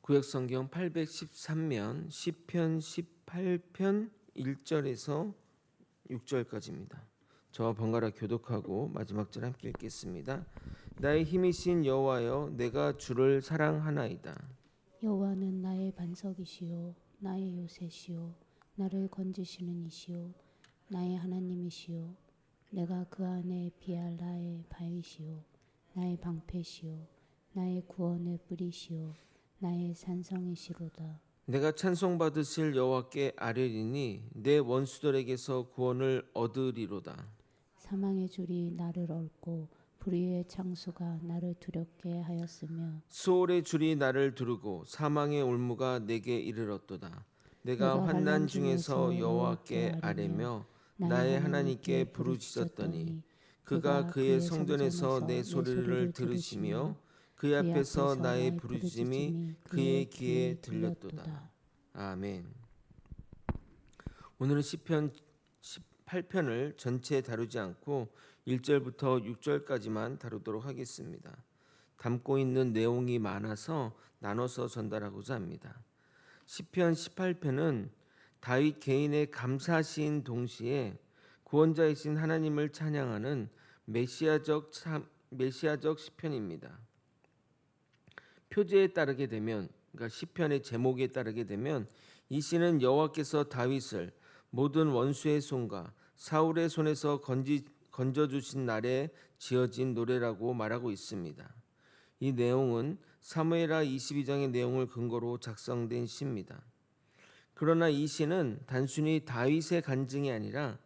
구약성경 813면 시편 18편 1절에서 6절까지입니다. 저와 번갈아 교독하고 마지막 절 함께 읽겠습니다. 나의 힘이신 여호와여, 내가 주를 사랑하나이다. 여호와는 나의 반석이시요 나의 요새시요 나를 건지시는 이시요 나의 하나님이시요 내가 그 안에 피할 나의 바위시요 나의 방패시요 나의 구원의 뿌리시요 나의 산성이시로다. 내가 찬송받으실 여호와께 아뢰리니 내 원수들에게서 구원을 얻으리로다. 사망의 줄이 나를 얽고 불의의 창수가 나를 두렵게 하였으며 수월의 줄이 나를 두르고 사망의 올무가 내게 이르렀도다. 내가 환난 중에서 여호와께 아뢰며 나의 하나님께 부르짖었더니 그가 그의 성전에서 내 소리를 들으시며 그의 앞에서 나의 부르짖음이 그의 귀에 들렸도다. 아멘. 오늘은 시편 18편을 전체 다루지 않고 1절부터 6절까지만 다루도록 하겠습니다. 담고 있는 내용이 많아서 나눠서 전달하고자 합니다. 시편 18편은 다윗 개인의 감사시인 동시에 구원자이신 하나님을 찬양하는 메시아적 시편입니다. 표제에 따르게 되면, 그러니까 시편의 제목에 따르게 되면 이 시는 여호와께서 다윗을 모든 원수의 손과 사울의 손에서 건져주신 날에 지어진 노래라고 말하고 있습니다. 이 내용은 사무엘하 22장의 내용을 근거로 작성된 시입니다. 그러나 이 시는 단순히 다윗의 간증이 아니라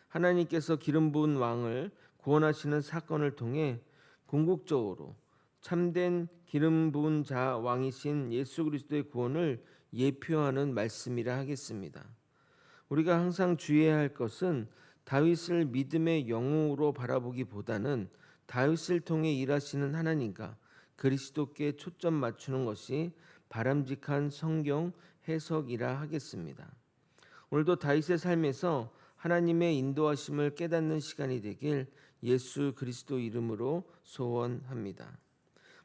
하나님께서 기름 부은 왕을 구원하시는 사건을 통해 궁극적으로 참된 기름 부은 자 왕이신 예수 그리스도의 구원을 예표하는 말씀이라 하겠습니다. 우리가 항상 주의해야 할 것은 다윗을 믿음의 영웅으로 바라보기보다는 다윗을 통해 일하시는 하나님과 그리스도께 초점 맞추는 것이 바람직한 성경 해석이라 하겠습니다. 오늘도 다윗의 삶에서 하나님의 인도하심을 깨닫는 시간이 되길 예수 그리스도 이름으로 소원합니다.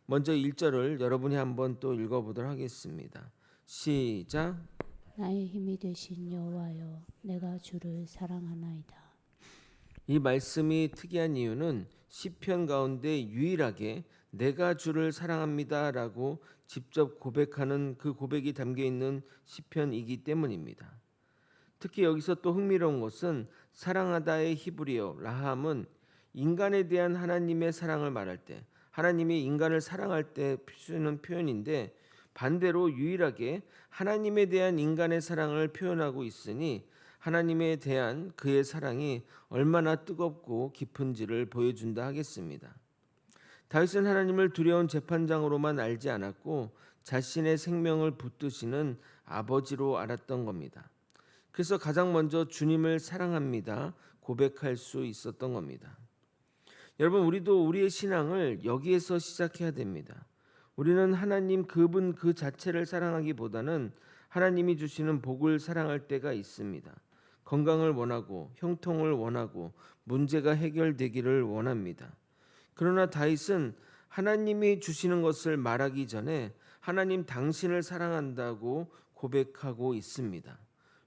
먼저 1절을 여러분이 한번 또 읽어보도록 하겠습니다. 시작. 나의 힘이 되신 여호와여 내가 주를 사랑하나이다. 이 말씀이 특이한 이유는 시편 가운데 유일하게 내가 주를 사랑합니다라고 직접 고백하는 그 고백이 담겨 있는 시편이기 때문입니다. 특히 여기서 또 흥미로운 것은 사랑하다의 히브리어 라함은 인간에 대한 하나님의 사랑을 말할 때, 하나님이 인간을 사랑할 때 쓰는 표현인데, 반대로 유일하게 하나님에 대한 인간의 사랑을 표현하고 있으니 하나님에 대한 그의 사랑이 얼마나 뜨겁고 깊은지를 보여준다 하겠습니다. 다윗은 하나님을 두려운 재판장으로만 알지 않았고 자신의 생명을 붙드시는 아버지로 알았던 겁니다. 그래서 가장 먼저 주님을 사랑합니다 고백할 수 있었던 겁니다. 여러분, 우리도 우리의 신앙을 여기에서 시작해야 됩니다. 우리는 하나님 그분 그 자체를 사랑하기보다는 하나님이 주시는 복을 사랑할 때가 있습니다. 건강을 원하고 형통을 원하고 문제가 해결되기를 원합니다. 그러나 다윗은 하나님이 주시는 것을 말하기 전에 하나님 당신을 사랑한다고 고백하고 있습니다.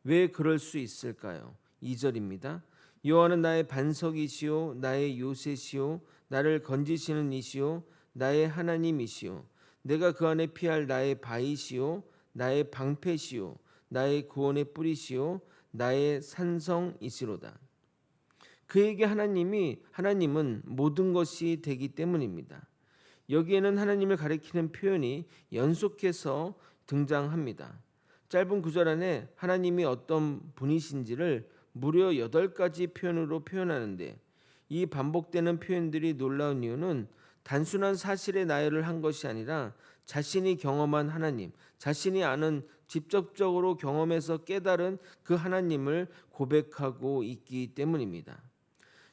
왜 그럴 수 있을까요? 2절입니다. 여호와는 나의 반석이시요 나의 요새시요 나를 건지시는 이시요 나의 하나님이시요 내가 그 안에 피할 나의 바위시요 나의 방패시요 나의 구원의 뿌리시요 나의 산성이시로다. 그에게 하나님은 모든 것이 되기 때문입니다. 여기에는 하나님을 가리키는 표현이 연속해서 등장합니다. 짧은 구절 안에 하나님이 어떤 분이신지를 무려 8가지 표현으로 표현하는데, 이 반복되는 표현들이 놀라운 이유는 단순한 사실의 나열을 한 것이 아니라 자신이 경험한 하나님, 자신이 아는 직접적으로 경험해서 깨달은 그 하나님을 고백하고 있기 때문입니다.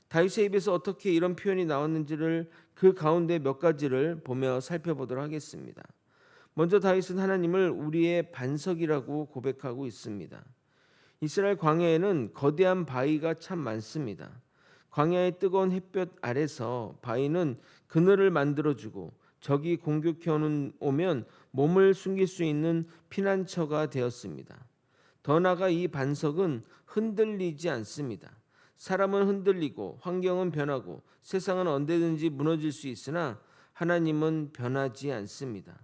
다윗의 입에서 어떻게 이런 표현이 나왔는지를 그 가운데 몇 가지를 보며 살펴보도록 하겠습니다. 먼저 다윗은 하나님을 우리의 반석이라고 고백하고 있습니다. 이스라엘 광야에는 거대한 바위가 참 많습니다. 광야의 뜨거운 햇볕 아래서 바위는 그늘을 만들어주고 적이 공격해 오면 몸을 숨길 수 있는 피난처가 되었습니다. 더 나아가 이 반석은 흔들리지 않습니다. 사람은 흔들리고 환경은 변하고 세상은 언제든지 무너질 수 있으나 하나님은 변하지 않습니다.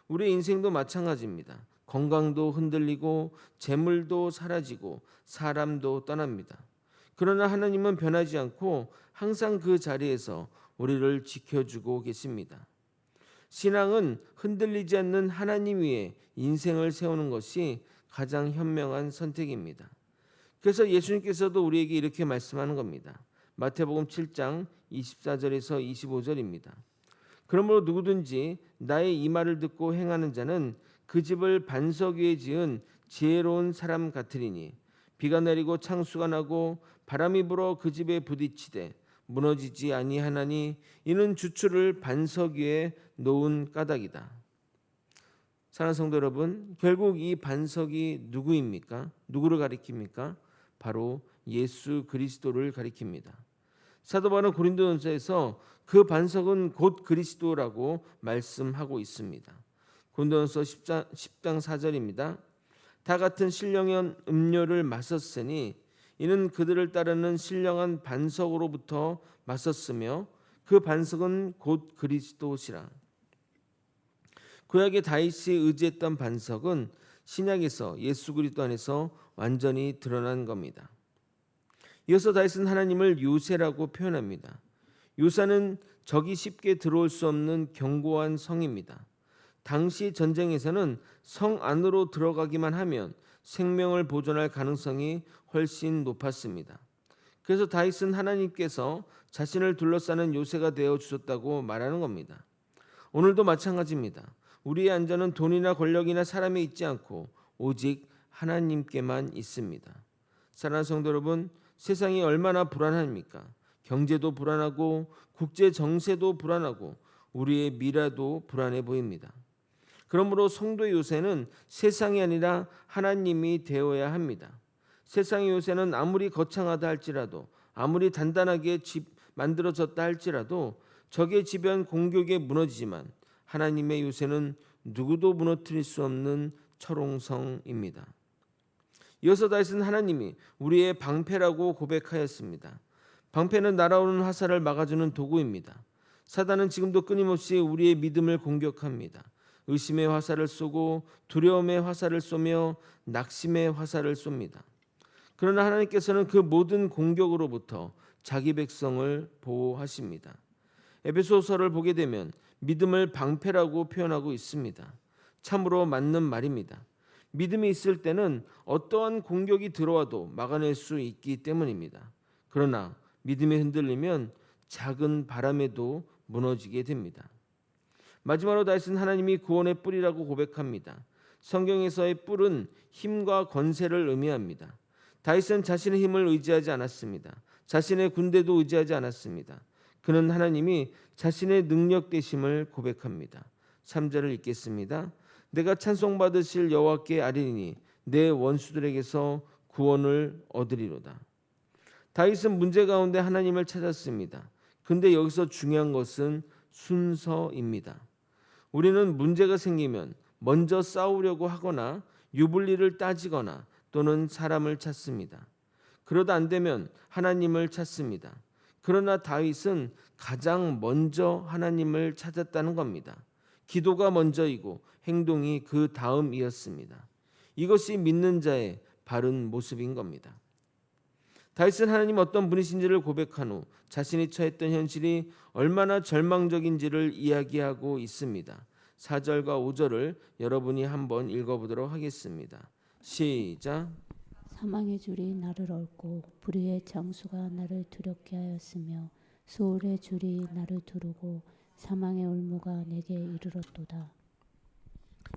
우리 인생도 마찬가지입니다. 건강도 흔들리고 재물도 사라지고 사람도 떠납니다. 그러나 하나님은 변하지 않고 항상 그 자리에서 우리를 지켜주고 계십니다. 신앙은 흔들리지 않는 하나님 위에 인생을 세우는 것이 가장 현명한 선택입니다. 그래서 예수님께서도 우리에게 이렇게 말씀하는 겁니다. 마태복음 7장 24절에서 25절입니다. 그러므로 누구든지 나의 이 말을 듣고 행하는 자는 그 집을 반석 위에 지은 지혜로운 사람 같으리니 비가 내리고 창수가 나고 바람이 불어 그 집에 부딪히되 무너지지 아니하나니 이는 주추를 반석 위에 놓은 까닭이다. 사랑하는 성도 여러분, 결국 이 반석이 누구입니까? 누구를 가리킵니까? 바로 예수 그리스도를 가리킵니다. 사도 바울은 고린도전서에서 그 반석은 곧 그리스도라고 말씀하고 있습니다. 고린도전서 10장 4절입니다. 다 같은 신령한 음료를 마셨으니 이는 그들을 따르는 신령한 반석으로부터 마셨으며 그 반석은 곧 그리스도시라. 구약의 다윗이 의지했던 반석은 신약에서 예수 그리스도 안에서 완전히 드러난 겁니다. 이어서 다윗은 하나님을 요새라고 표현합니다. 요새는 적이 쉽게 들어올 수 없는 견고한 성입니다. 당시 전쟁에서는 성 안으로 들어가기만 하면 생명을 보존할 가능성이 훨씬 높았습니다. 그래서 다윗은 하나님께서 자신을 둘러싸는 요새가 되어 주셨다고 말하는 겁니다. 오늘도 마찬가지입니다. 우리의 안전은 돈이나 권력이나 사람에 있지 않고 오직 하나님께만 있습니다. 사랑하는 성도 여러분, 세상이 얼마나 불안합니까? 경제도 불안하고 국제 정세도 불안하고 우리의 미래도 불안해 보입니다. 그러므로 성도의 요새는 세상이 아니라 하나님이 되어야 합니다. 세상의 요새는 아무리 거창하다 할지라도 아무리 단단하게 만들어졌다 할지라도 적의 지변 공격에 무너지지만 하나님의 요새는 누구도 무너뜨릴 수 없는 철옹성입니다. 이어서 다윗은 하나님이 우리의 방패라고 고백하였습니다. 방패는 날아오는 화살을 막아주는 도구입니다. 사단은 지금도 끊임없이 우리의 믿음을 공격합니다. 의심의 화살을 쏘고 두려움의 화살을 쏘며 낙심의 화살을 쏩니다. 그러나 하나님께서는 그 모든 공격으로부터 자기 백성을 보호하십니다. 에베소서를 보게 되면 믿음을 방패라고 표현하고 있습니다. 참으로 맞는 말입니다. 믿음이 있을 때는 어떠한 공격이 들어와도 막아낼 수 있기 때문입니다. 그러나 믿음이 흔들리면 작은 바람에도 무너지게 됩니다. 마지막으로 다윗은 하나님이 구원의 뿔이라고 고백합니다. 성경에서의 뿔은 힘과 권세를 의미합니다. 다윗은 자신의 힘을 의지하지 않았습니다. 자신의 군대도 의지하지 않았습니다. 그는 하나님이 자신의 능력 되심을 고백합니다. 3절을 읽겠습니다. 내가 찬송받으실 여호와께 아뢰리니 내 원수들에게서 구원을 얻으리로다. 다윗은 문제 가운데 하나님을 찾았습니다. 근데 여기서 중요한 것은 순서입니다. 우리는 문제가 생기면 먼저 싸우려고 하거나 유불리를 따지거나 또는 사람을 찾습니다. 그러다 안 되면 하나님을 찾습니다. 그러나 다윗은 가장 먼저 하나님을 찾았다는 겁니다. 기도가 먼저이고 행동이 그 다음이었습니다. 이것이 믿는 자의 바른 모습인 겁니다. 다윗은 하나님 어떤 분이신지를 고백한 후 자신이 처했던 현실이 얼마나 절망적인지를 이야기하고 있습니다. 4절과 5절을 여러분이 한번 읽어보도록 하겠습니다. 시작. 사망의 줄이 나를 얽고 불의의 장수가 나를 두렵게 하였으며 소울의 줄이 나를 두르고 사망의 올무가 내게 이르렀도다.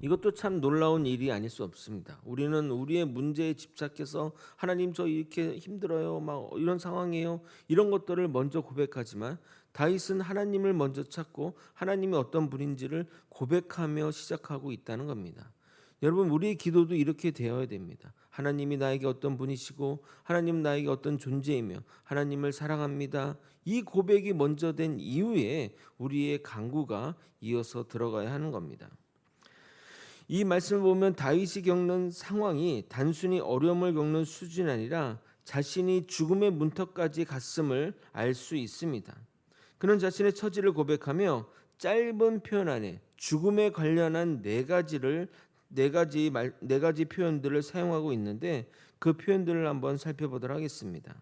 이것도 참 놀라운 일이 아닐 수 없습니다. 우리는 우리의 문제에 집착해서 하나님 저 이렇게 힘들어요, 막 이런 상황이에요, 이런 것들을 먼저 고백하지만 다윗은 하나님을 먼저 찾고 하나님이 어떤 분인지를 고백하며 시작하고 있다는 겁니다. 여러분, 우리의 기도도 이렇게 되어야 됩니다. 하나님이 나에게 어떤 분이시고 하나님 나에게 어떤 존재이며 하나님을 사랑합니다. 이 고백이 먼저 된 이후에 우리의 간구가 이어서 들어가야 하는 겁니다. 이 말씀을 보면 다윗이 겪는 상황이 단순히 어려움을 겪는 수준이 아니라 자신이 죽음의 문턱까지 갔음을 알 수 있습니다. 그는 자신의 처지를 고백하며 짧은 표현 안에 죽음에 관련한 네 가지 표현들을 사용하고 있는데 그 표현들을 한번 살펴보도록 하겠습니다.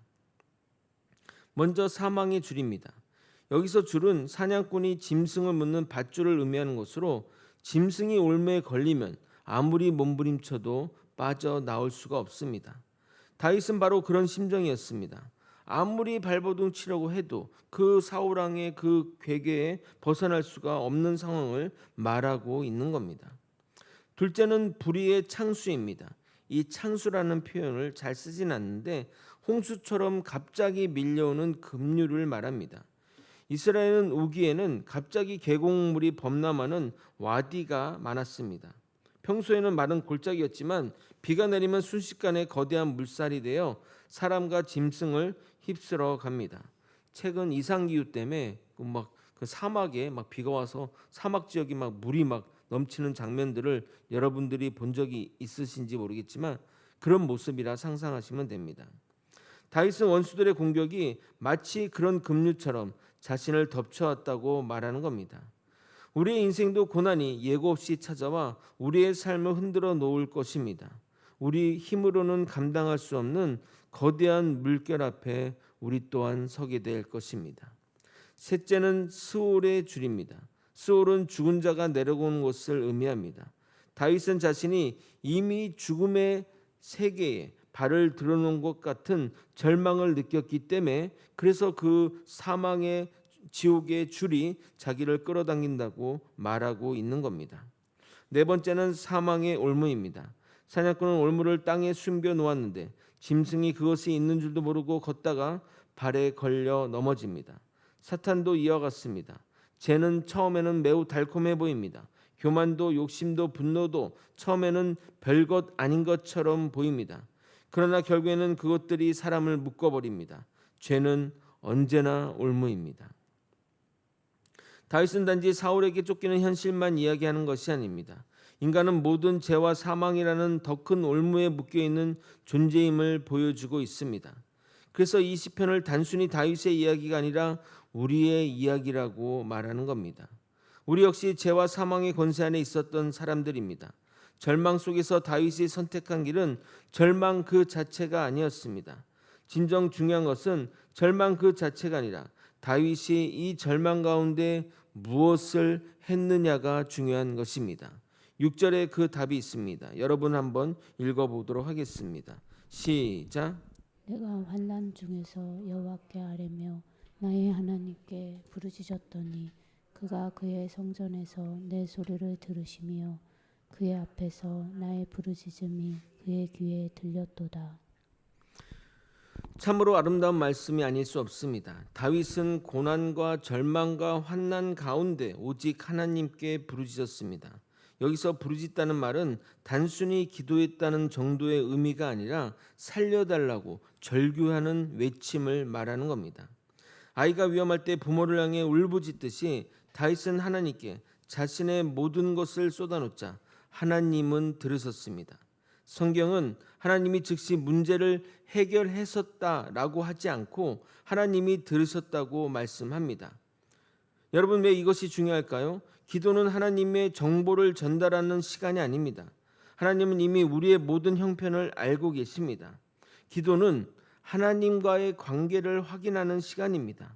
먼저 사망의 줄입니다. 여기서 줄은 사냥꾼이 짐승을 묶는 밧줄을 의미하는 것으로 짐승이 올매에 걸리면 아무리 몸부림쳐도 빠져나올 수가 없습니다. 다윗은 바로 그런 심정이었습니다. 아무리 발버둥 치려고 해도 그 사울왕의 그 괴계에 벗어날 수가 없는 상황을 말하고 있는 겁니다. 둘째는 불의의 창수입니다. 이 창수라는 표현을 잘 쓰진 않는데 홍수처럼 갑자기 밀려오는 급류를 말합니다. 이스라엘은 우기에는 갑자기 계곡물이 범람하는 와디가 많았습니다. 평소에는 마른 골짜기였지만 비가 내리면 순식간에 거대한 물살이 되어 사람과 짐승을 휩쓸어 갑니다. 최근 이상 기후 때문에 그 사막에 막 비가 와서 사막 지역이 막 물이 막 넘치는 장면들을 여러분들이 본 적이 있으신지 모르겠지만 그런 모습이라 상상하시면 됩니다. 다윗은 원수들의 공격이 마치 그런 급류처럼 자신을 덮쳐왔다고 말하는 겁니다. 우리의 인생도 고난이 예고 없이 찾아와 우리의 삶을 흔들어 놓을 것입니다. 우리 힘으로는 감당할 수 없는 거대한 물결 앞에 우리 또한 서게 될 것입니다. 셋째는 스올의 줄입니다. 스올은 죽은 자가 내려오는 곳을 의미합니다. 다윗은 자신이 이미 죽음의 세계에 발을 들어놓은 것 같은 절망을 느꼈기 때문에 그래서 그 사망의 지옥의 줄이 자기를 끌어당긴다고 말하고 있는 겁니다. 네 번째는 사망의 올무입니다. 사냥꾼은 올무를 땅에 숨겨 놓았는데 짐승이 그것이 있는 줄도 모르고 걷다가 발에 걸려 넘어집니다. 사탄도 이와 같습니다. 죄는 처음에는 매우 달콤해 보입니다. 교만도 욕심도 분노도 처음에는 별것 아닌 것처럼 보입니다. 그러나 결국에는 그것들이 사람을 묶어버립니다. 죄는 언제나 올무입니다. 다윗은 단지 사울에게 쫓기는 현실만 이야기하는 것이 아닙니다. 인간은 모든 죄와 사망이라는 더 큰 올무에 묶여있는 존재임을 보여주고 있습니다. 그래서 이 시편을 단순히 다윗의 이야기가 아니라 우리의 이야기라고 말하는 겁니다. 우리 역시 죄와 사망의 권세 안에 있었던 사람들입니다. 절망 속에서 다윗이 선택한 길은 절망 그 자체가 아니었습니다. 진정 중요한 것은 절망 그 자체가 아니라 다윗이 이 절망 가운데 무엇을 했느냐가 중요한 것입니다. 6절에 그 답이 있습니다. 여러분 한번 읽어보도록 하겠습니다. 시작. 내가 환난 중에서 여호와께 아뢰며 나의 하나님께 부르짖었더니 그가 그의 성전에서 내 소리를 들으시며 그의 앞에서 나의 부르짖음이 그의 귀에 들렸도다. 참으로 아름다운 말씀이 아닐 수 없습니다. 다윗은 고난과 절망과 환난 가운데 오직 하나님께 부르짖었습니다. 여기서 부르짖다는 말은 단순히 기도했다는 정도의 의미가 아니라 살려달라고 절규하는 외침을 말하는 겁니다. 아이가 위험할 때 부모를 향해 울부짖듯이 다윗은 하나님께 자신의 모든 것을 쏟아놓자 하나님은 들으셨습니다. 성경은 하나님이 즉시 문제를 해결했었다라고 하지 않고 하나님이 들으셨다고 말씀합니다. 여러분, 왜 이것이 중요할까요? 기도는 하나님의 정보를 전달하는 시간이 아닙니다. 하나님은 이미 우리의 모든 형편을 알고 계십니다. 기도는 하나님과의 관계를 확인하는 시간입니다.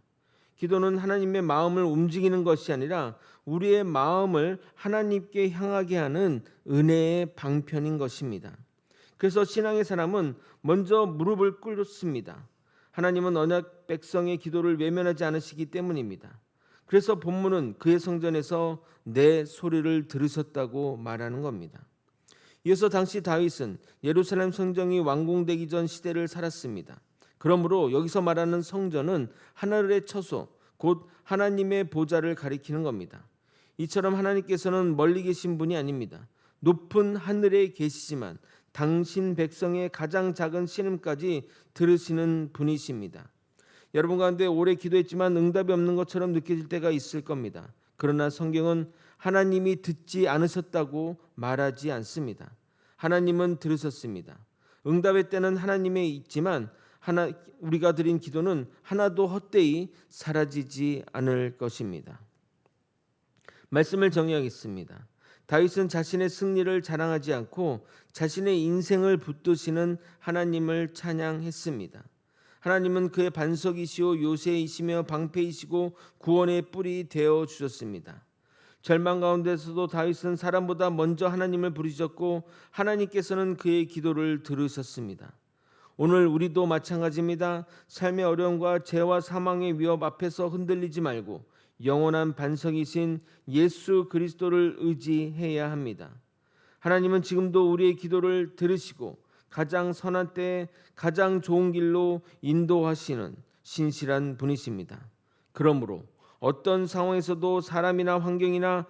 기도는 하나님의 마음을 움직이는 것이 아니라 우리의 마음을 하나님께 향하게 하는 은혜의 방편인 것입니다. 그래서 신앙의 사람은 먼저 무릎을 꿇습니다. 하나님은 언약 백성의 기도를 외면하지 않으시기 때문입니다. 그래서 본문은 그의 성전에서 내 소리를 들으셨다고 말하는 겁니다. 이어서 당시 다윗은 예루살렘 성전이 완공되기 전 시대를 살았습니다. 그러므로 여기서 말하는 성전은 하늘의 처소, 곧 하나님의 보좌를 가리키는 겁니다. 이처럼 하나님께서는 멀리 계신 분이 아닙니다. 높은 하늘에 계시지만 당신 백성의 가장 작은 신음까지 들으시는 분이십니다. 여러분 가운데 오래 기도했지만 응답이 없는 것처럼 느껴질 때가 있을 겁니다. 그러나 성경은 하나님이 듣지 않으셨다고 말하지 않습니다. 하나님은 들으셨습니다. 응답의 때는 하나님에 있지만 우리가 드린 기도는 하나도 헛되이 사라지지 않을 것입니다. 말씀을 정리하겠습니다. 다윗은 자신의 승리를 자랑하지 않고 자신의 인생을 붙드시는 하나님을 찬양했습니다. 하나님은 그의 반석이시오 요새이시며 방패이시고 구원의 뿔이 되어 주셨습니다. 절망 가운데서도 다윗은 사람보다 먼저 하나님을 부르셨고 하나님께서는 그의 기도를 들으셨습니다. 오늘 우리도 마찬가지입니다. 삶의 어려움과 죄와 사망의 위협 앞에서 흔들리지 말고 영원한 반석이신 예수 그리스도를 의지해야 합니다. 하나님은 지금도 우리의 기도를 들으시고 가장 선한 때에 가장 좋은 길로 인도하시는 신실한 분이십니다. 그러므로 어떤 상황에서도 사람이나 환경이나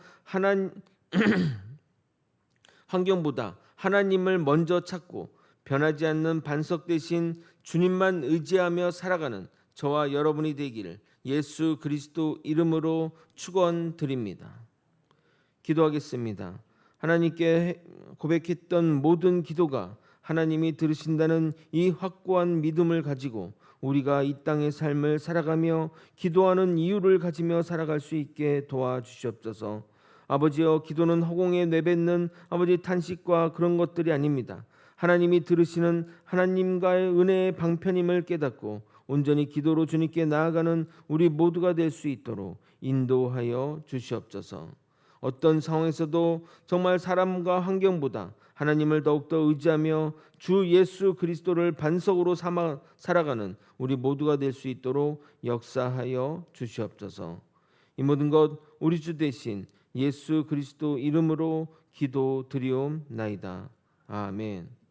환경보다 하나님을 먼저 찾고 변하지 않는 반석 대신 주님만 의지하며 살아가는 저와 여러분이 되기를 예수 그리스도 이름으로 축원드립니다. 기도하겠습니다. 하나님께 고백했던 모든 기도가 하나님이 들으신다는 이 확고한 믿음을 가지고 우리가 이 땅의 삶을 살아가며 기도하는 이유를 가지며 살아갈 수 있게 도와주시옵소서. 아버지여, 기도는 허공에 내뱉는 아버지 탄식과 그런 것들이 아닙니다. 하나님이 들으시는 하나님과의 은혜의 방편임을 깨닫고 온전히 기도로 주님께 나아가는 우리 모두가 될 수 있도록 인도하여 주시옵소서. 어떤 상황에서도 정말 사람과 환경보다 하나님을 더욱더 의지하며 주 예수 그리스도를 반석으로 삼아 살아가는 우리 모두가 될 수 있도록 역사하여 주시옵소서. 이 모든 것 우리 주 대신 예수 그리스도 이름으로 기도드리옵나이다. 아멘.